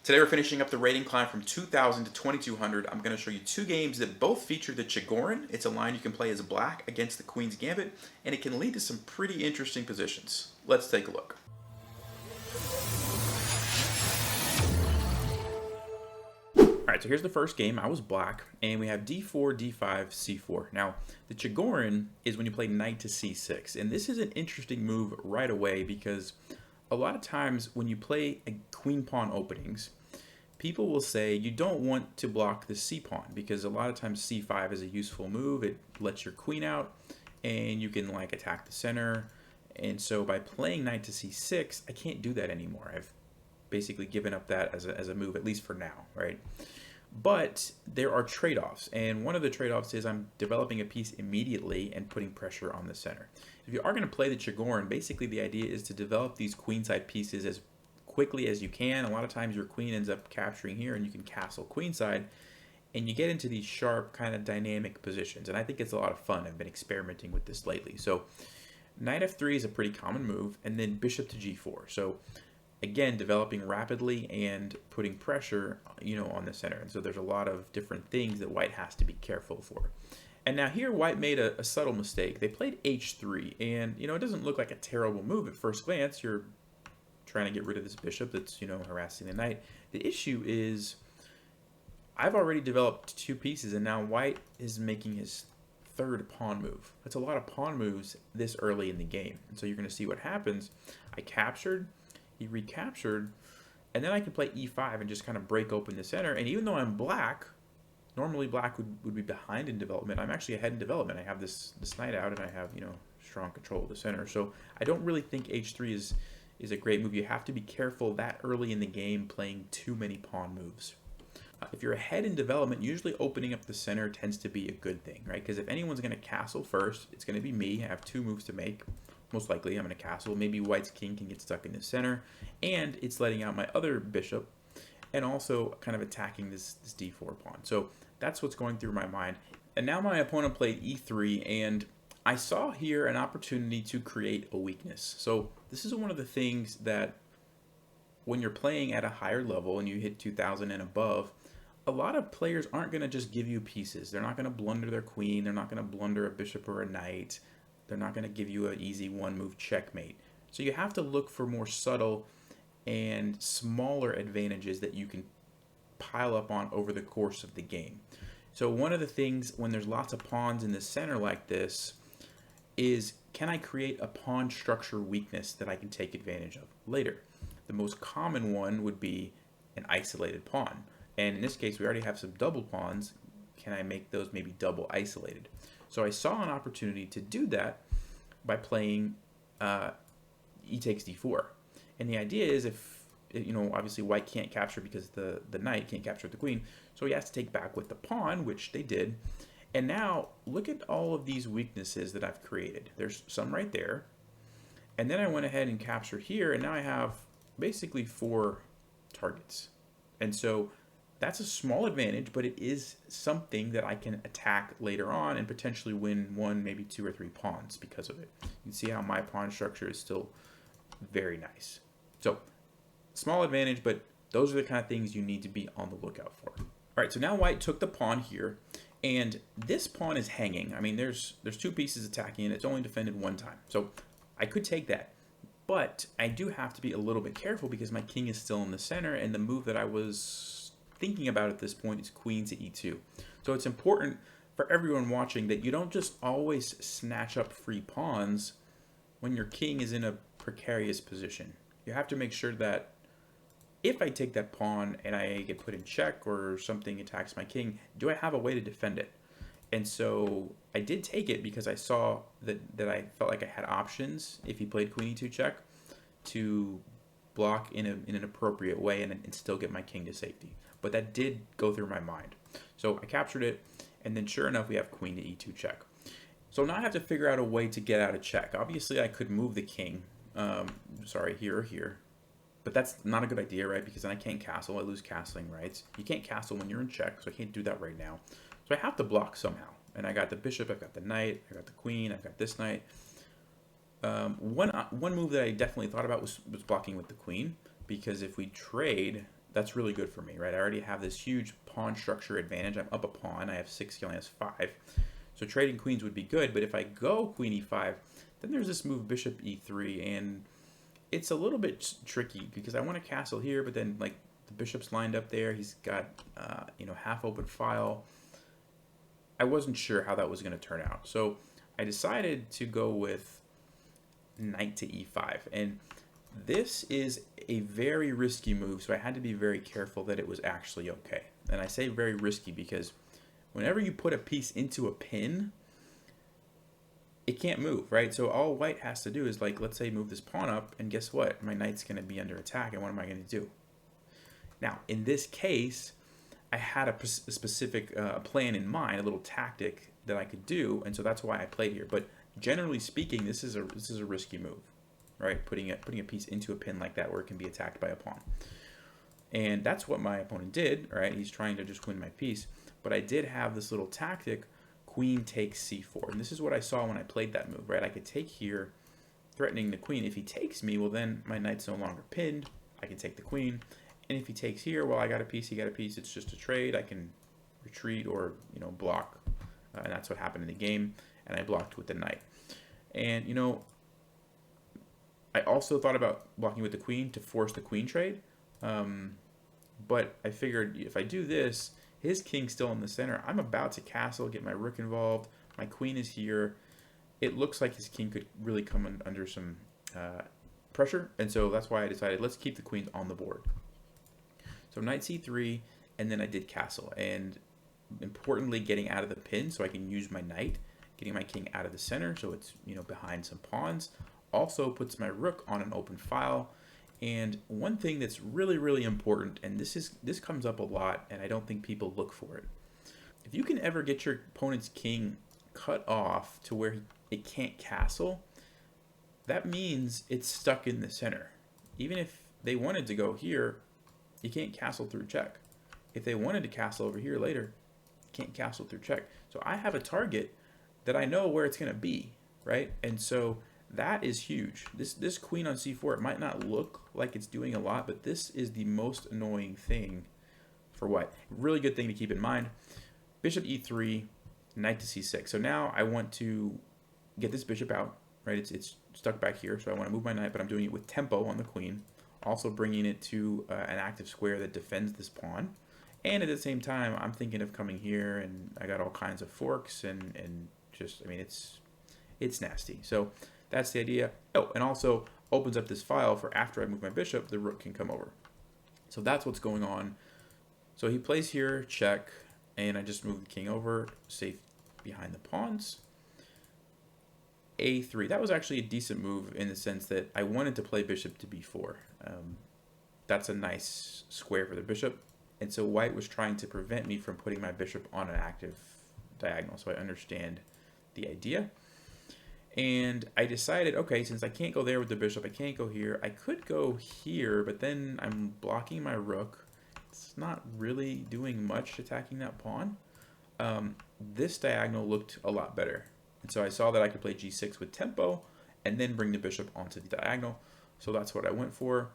Today we're finishing up the rating climb from 2000 to 2200. I'm going to show you two games that both feature the Chigorin. It's a line you can play as black against the Queen's Gambit, and it can lead to some pretty interesting positions. Let's take a look. Alright, so here's the first game. I was black, and we have d4, d5, c4. Now, the Chigorin is when you play knight to c6, and this is an interesting move right away because a lot of times when you play a queen pawn openings, people will say you don't want to block the c pawn because a lot of times c5 is a useful move. It lets your queen out and you can like attack the center. And so by playing knight to c6, I can't do that anymore. I've basically given up that as a move, at least for now, right? But there are trade-offs, and one of the trade-offs is I'm developing a piece immediately and putting pressure on the center. If you are going to play the Chigorin, basically the idea is to develop these queenside pieces as quickly as you can. A lot of times your queen ends up capturing here and you can castle queenside, and you get into these sharp kind of dynamic positions, and I think it's a lot of fun. I've been experimenting with this lately. So knight f3 is a pretty common move, and then bishop to g4. So again, developing rapidly and putting pressure, on the center. And so there's a lot of different things that white has to be careful for. And now here, white made a subtle mistake. They played h3, and, it doesn't look like a terrible move at first glance. You're trying to get rid of this bishop that's, harassing the knight. The issue is I've already developed two pieces, and now white is making his third pawn move. That's a lot of pawn moves this early in the game. And so you're going to see what happens. I captured, he recaptured, and then I can play e5 and just kind of break open the center. And even though I'm black, normally black would be behind in development, I'm actually ahead in development. I have this knight out, and I have, strong control of the center. So I don't really think h3 is a great move. You have to be careful that early in the game playing too many pawn moves. If you're ahead in development, usually opening up the center tends to be a good thing, right? Because if anyone's going to castle first, it's going to be me. I have two moves to make. Most likely I'm going to castle. Maybe white's king can get stuck in the center, and it's letting out my other bishop and also kind of attacking this d4 pawn. So that's what's going through my mind. And now my opponent played e3, and I saw here an opportunity to create a weakness. So this is one of the things that when you're playing at a higher level and you hit 2000 and above, a lot of players aren't going to just give you pieces. They're not going to blunder their queen. They're not going to blunder a bishop or a knight. They're not going to give you an easy one-move checkmate. So you have to look for more subtle and smaller advantages that you can pile up on over the course of the game. So one of the things when there's lots of pawns in the center like this is, can I create a pawn structure weakness that I can take advantage of later? The most common one would be an isolated pawn. And in this case, we already have some double pawns. Can I make those maybe double isolated? So I saw an opportunity to do that by playing e takes d4. And the idea is if, obviously white can't capture because the knight can't capture the queen, so he has to take back with the pawn, which they did. And now look at all of these weaknesses that I've created. There's some right there. And then I went ahead and captured here, and now I have basically 4 targets. And so that's a small advantage, but it is something that I can attack later on and potentially win 1, maybe 2 or 3 pawns because of it. You can see how my pawn structure is still very nice. So small advantage, but those are the kind of things you need to be on the lookout for. All right, so now white took the pawn here, and this pawn is hanging. I mean, there's 2 pieces attacking, and it's only defended 1 time. So I could take that. But I do have to be a little bit careful because my king is still in the center, and the move that I was thinking about at this point is queen to e2. So it's important for everyone watching that you don't just always snatch up free pawns when your king is in a precarious position. You have to make sure that if I take that pawn and I get put in check or something attacks my king, do I have a way to defend it? And so I did take it because I saw that I felt like I had options if he played queen e2 check to block in an appropriate way and still get my king to safety. But that did go through my mind. So I captured it, and then sure enough, we have queen to e2 check. So now I have to figure out a way to get out of check. Obviously, I could move the king, here or here. But that's not a good idea, right? Because then I can't castle. I lose castling rights. You can't castle when you're in check, so I can't do that right now. So I have to block somehow. And I got the bishop, I've got the knight, I got the queen, I've got this knight. One move that I definitely thought about was blocking with the queen, because if we trade that's really good for me, right? I already have this huge pawn structure advantage. I'm up a pawn. I have 6, he only has 5. So trading queens would be good, but if I go queen e5, then there's this move bishop e3, and it's a little bit tricky because I want to castle here, but then like the bishop's lined up there. He's got half open file. I wasn't sure how that was going to turn out, so I decided to go with knight to e5, and this is a very risky move, so I had to be very careful that it was actually okay. And I say very risky because whenever you put a piece into a pin, it can't move, right? So all white has to do is, like, let's say move this pawn up, and guess what? My knight's going to be under attack, and what am I going to do? Now, in this case, I had a specific plan in mind, a little tactic that I could do, and so that's why I played here. But generally speaking, this is a risky move, right? Putting a piece into a pin like that where it can be attacked by a pawn. And that's what my opponent did, right? He's trying to just win my piece. But I did have this little tactic, queen takes c4. And this is what I saw when I played that move, right? I could take here, threatening the queen. If he takes me, well, then my knight's no longer pinned. I can take the queen. And if he takes here, well, I got a piece, he got a piece. It's just a trade. I can retreat or, block. And that's what happened in the game. And I blocked with the knight. And, I also thought about blocking with the queen to force the queen trade. But I figured if I do this, his king's still in the center. I'm about to castle, get my rook involved. My queen is here. It looks like his king could really come under some pressure. And so that's why I decided let's keep the queens on the board. So knight c3, and then I did castle. And importantly, getting out of the pin so I can use my knight, getting my king out of the center so it's behind some pawns. Also puts my rook on an open file. And one thing that's really, really important, and this comes up a lot, and I don't think people look for it. If you can ever get your opponent's king cut off to where it can't castle, that means it's stuck in the center. Even if they wanted to go here, you can't castle through check. If they wanted to castle over here later, you can't castle through check. So I have a target that I know where it's going to be, right? And so that is huge. This queen on c4, it might not look like it's doing a lot, but this is the most annoying thing for white. Really good thing to keep in mind. Bishop e3, knight to c6. So now I want to get this bishop out, right? It's stuck back here, so I want to move my knight, but I'm doing it with tempo on the queen. Also bringing it to an active square that defends this pawn. And at the same time, I'm thinking of coming here, and I got all kinds of forks, and just, I mean, it's nasty. So that's the idea. Oh, and also opens up this file for after I move my bishop, the rook can come over. So that's what's going on. So he plays here, check, and I just move the king over, safe behind the pawns. A3. That was actually a decent move in the sense that I wanted to play bishop to b4. That's a nice square for the bishop. And so white was trying to prevent me from putting my bishop on an active diagonal. So I understand the idea. And I decided, okay, since I can't go there with the bishop, I can't go here. I could go here, but then I'm blocking my rook. It's not really doing much attacking that pawn. This diagonal looked a lot better. And so I saw that I could play g6 with tempo and then bring the bishop onto the diagonal. So that's what I went for.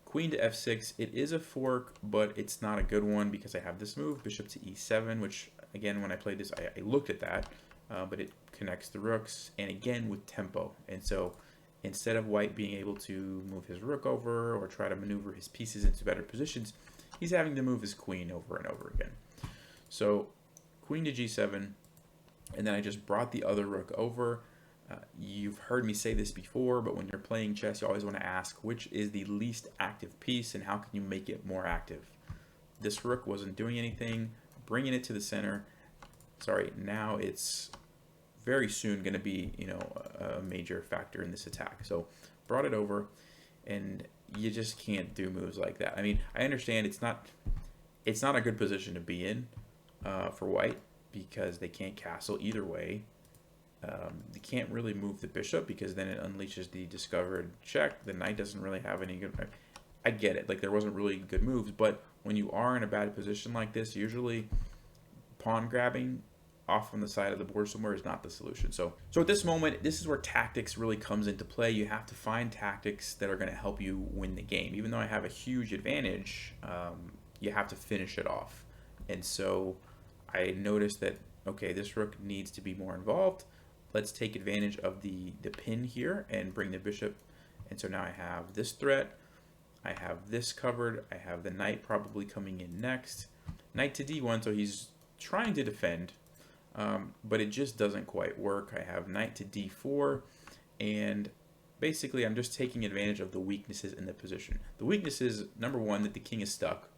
Queen to f6. It is a fork, but it's not a good one because I have this move, bishop to e7, which, again, when I played this, I looked at that. But it connects the rooks, and again with tempo. And so instead of white being able to move his rook over or try to maneuver his pieces into better positions, he's having to move his queen over and over again. So queen to g7, and then I just brought the other rook over. You've heard me say this before, but when you're playing chess, you always want to ask which is the least active piece and how can you make it more active. This rook wasn't doing anything, bringing it to the center. Sorry, now it's very soon going to be, a major factor in this attack. So brought it over, and you just can't do moves like that. I mean, I understand it's not a good position to be in for white because they can't castle either way. They can't really move the bishop because then it unleashes the discovered check. The knight doesn't really have any good. I get it. Like, there wasn't really good moves, but when you are in a bad position like this, usually pawn grabbing off on the side of the board somewhere is not the solution. So at this moment, this is where tactics really comes into play. You have to find tactics that are going to help you win the game. Even though I have a huge advantage, you have to finish it off. And so I noticed that, okay, this rook needs to be more involved. Let's take advantage of the pin here and bring the bishop. And so now I have this threat. I have this covered. I have the knight probably coming in next. Knight to d1, so he's trying to defend, but it just doesn't quite work. I have knight to d4, and basically I'm just taking advantage of the weaknesses in the position. The weakness is, number one, that the king is stuck,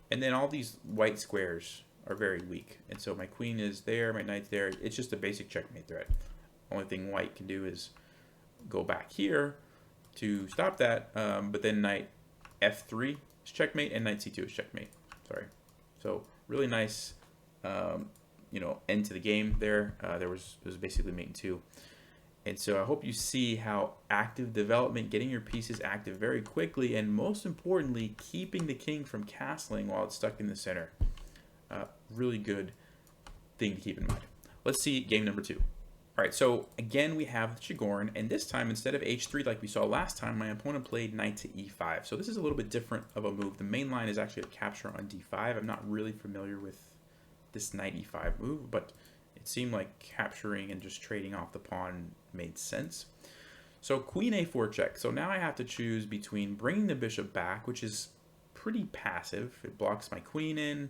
and then all these white squares are very weak. And so my queen is there, my knight's there. It's just a basic checkmate threat. Only thing white can do is go back here to stop that, but then knight f3 is checkmate, and knight c2 is checkmate. Sorry. So really nice, end to the game there. It was basically mate in 2. And so I hope you see how active development, getting your pieces active very quickly, and most importantly, keeping the king from castling while it's stuck in the center. Really good thing to keep in mind. Let's see game number 2. All right, so again, we have Chigorin, and this time, instead of h3 like we saw last time, my opponent played knight to e5. So this is a little bit different of a move. The main line is actually a capture on d5. I'm not really familiar with this knight e5 move, but it seemed like capturing and just trading off the pawn made sense. So queen a4 check. So now I have to choose between bringing the bishop back, which is pretty passive. It blocks my queen in.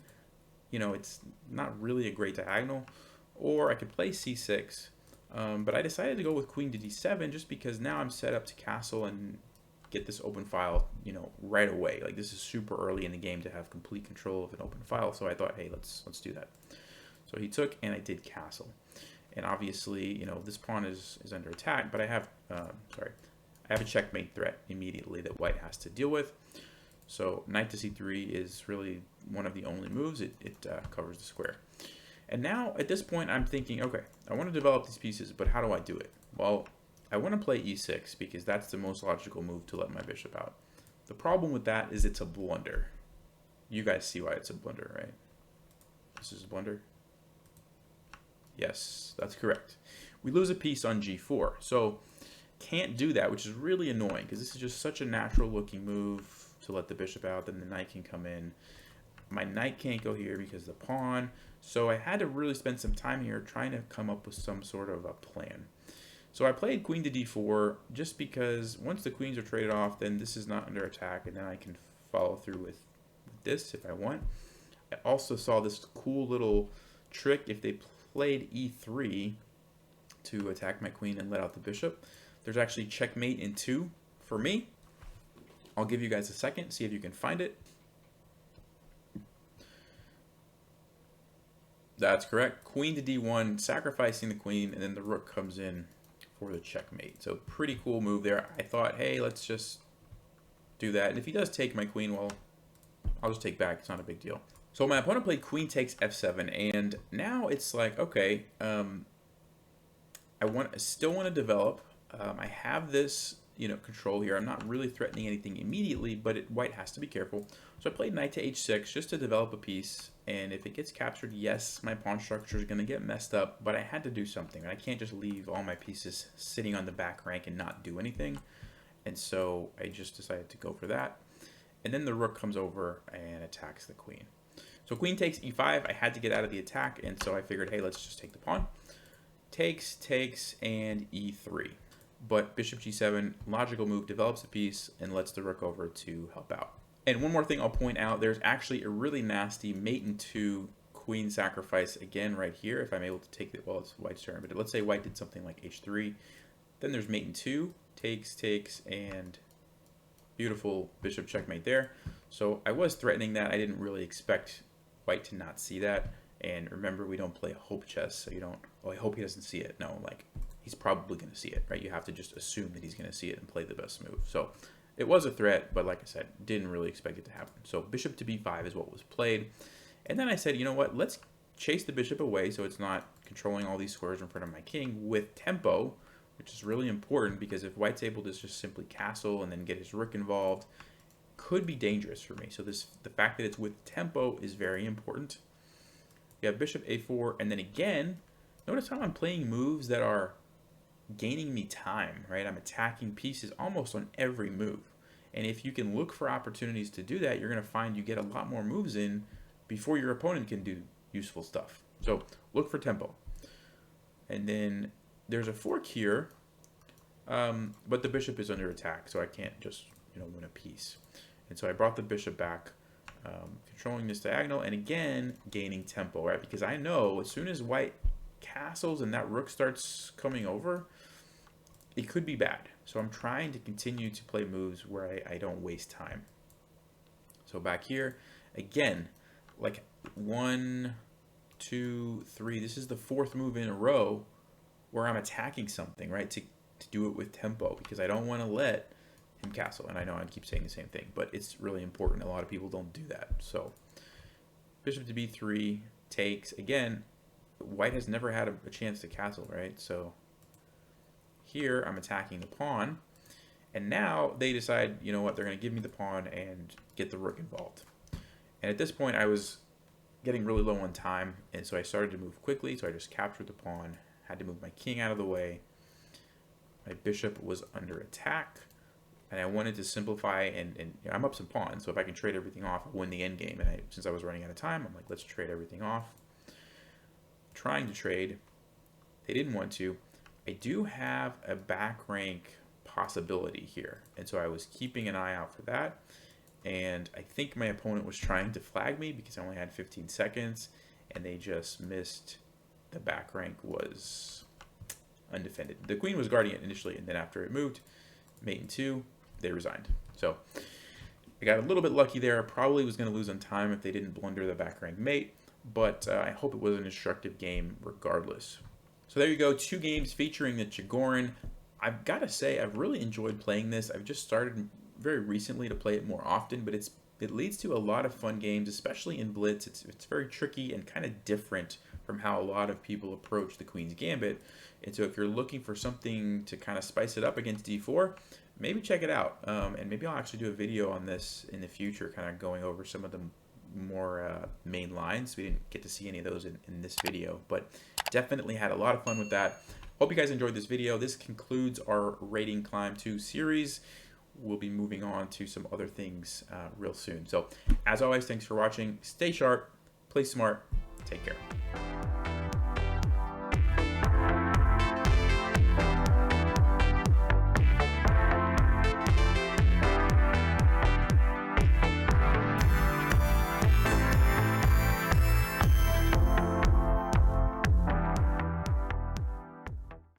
It's not really a great diagonal. Or I could play c6. But I decided to go with queen to d7 just because now I'm set up to castle and get this open file, right away. Like, this is super early in the game to have complete control of an open file. So I thought, hey, let's do that. So he took, and I did castle. And obviously, this pawn is under attack, but I have a checkmate threat immediately that white has to deal with. So knight to c3 is really one of the only moves. It covers the square. And now, at this point, I'm thinking, okay, I want to develop these pieces, but how do I do it? Well, I want to play e6 because that's the most logical move to let my bishop out. The problem with that is it's a blunder. You guys see why it's a blunder, right? This is a blunder. Yes, that's correct. We lose a piece on g4, so can't do that, which is really annoying because this is just such a natural-looking move to let the bishop out. Then the knight can come in. My knight can't go here because the pawn. So I had to really spend some time here trying to come up with some sort of a plan. So I played queen to d4 just because once the queens are traded off, then this is not under attack, and then I can follow through with this if I want. I also saw this cool little trick if they played e3 to attack my queen and let out the bishop. There's actually checkmate in 2 for me. I'll give you guys a second, see if you can find it. That's correct. Queen to d1, sacrificing the queen, and then the rook comes in for the checkmate. So pretty cool move there. I thought, hey, let's just do that. And if he does take my queen, well, I'll just take back. It's not a big deal. So my opponent played queen takes f7, and now it's like, okay, I still want to develop. I have this, control here. I'm not really threatening anything immediately, but white has to be careful. So I played knight to h6 just to develop a piece. And if it gets captured, yes, my pawn structure is going to get messed up, but I had to do something. I can't just leave all my pieces sitting on the back rank and not do anything. And so I just decided to go for that. And then the rook comes over and attacks the queen. So queen takes e5. I had to get out of the attack, and so I figured, hey, let's just take the pawn. Takes, and e3. But bishop g7, logical move, develops a piece and lets the rook over to help out. And one more thing I'll point out, there's actually a really nasty mate in 2 queen sacrifice again right here. If I'm able to take it, well, it's white's turn, but let's say white did something like h3. Then there's mate in 2, takes, and beautiful bishop checkmate there. So I was threatening that. I didn't really expect white to not see that. And remember, we don't play hope chess, so you don't, oh, I hope he doesn't see it. No, like, he's probably going to see it, right? You have to just assume that he's going to see it and play the best move. So it was a threat, but like I said, didn't really expect it to happen. So bishop to b5 is what was played. And then I said, you know what, let's chase the bishop away so it's not controlling all these squares in front of my king with tempo, which is really important because if white's able to just simply castle and then get his rook involved, could be dangerous for me. So the fact that it's with tempo is very important. You have bishop a4, and then again, notice how I'm playing moves that are gaining me time, right? I'm attacking pieces almost on every move. And if you can look for opportunities to do that, you're going to find you get a lot more moves in before your opponent can do useful stuff. So look for tempo. And then there's a fork here, but the bishop is under attack, so I can't just win a piece. And so I brought the bishop back, controlling this diagonal, and again gaining tempo, right? Because I know as soon as white castles and that rook starts coming over, it could be bad. So I'm trying to continue to play moves where I don't waste time. So back here, again, like 1, 2, 3. This is the 4th move in a row where I'm attacking something, right? To do it with tempo, because I don't want to let him castle. And I know I keep saying the same thing, but it's really important. A lot of people don't do that. So bishop to b3 takes. Again, white has never had a chance to castle, right? So here I'm attacking the pawn, and now they decide, you know what, they're going to give me the pawn and get the rook involved. And at this point I was getting really low on time, and so I started to move quickly. So I just captured the pawn, had to move my king out of the way. My bishop was under attack, and I wanted to simplify, and I'm up some pawns, so if I can trade everything off, I'll win the endgame. And since I was running out of time, I'm like, let's trade everything off. Trying to trade. They didn't want to. I do have a back rank possibility here, and so I was keeping an eye out for that. And I think my opponent was trying to flag me because I only had 15 seconds, and they just missed. The back rank was undefended. The queen was guarding it initially, and then after it moved, mate in 2, they resigned. So I got a little bit lucky there. I probably was going to lose on time if they didn't blunder the back rank mate, but I hope it was an instructive game regardless. So there you go, 2 games featuring the Chigorin. I've got to say, I've really enjoyed playing this. I've just started very recently to play it more often, but it leads to a lot of fun games, especially in Blitz. It's very tricky and kind of different from how a lot of people approach the Queen's Gambit. And so if you're looking for something to kind of spice it up against d4, maybe check it out. And maybe I'll actually do a video on this in the future, kind of going over some of the more main lines. We didn't get to see any of those in this video, but definitely had a lot of fun with that. Hope you guys enjoyed this video. This concludes our Rating Climb 2 series. We'll be moving on to some other things real soon. So as always, thanks for watching. Stay sharp, play smart, take care.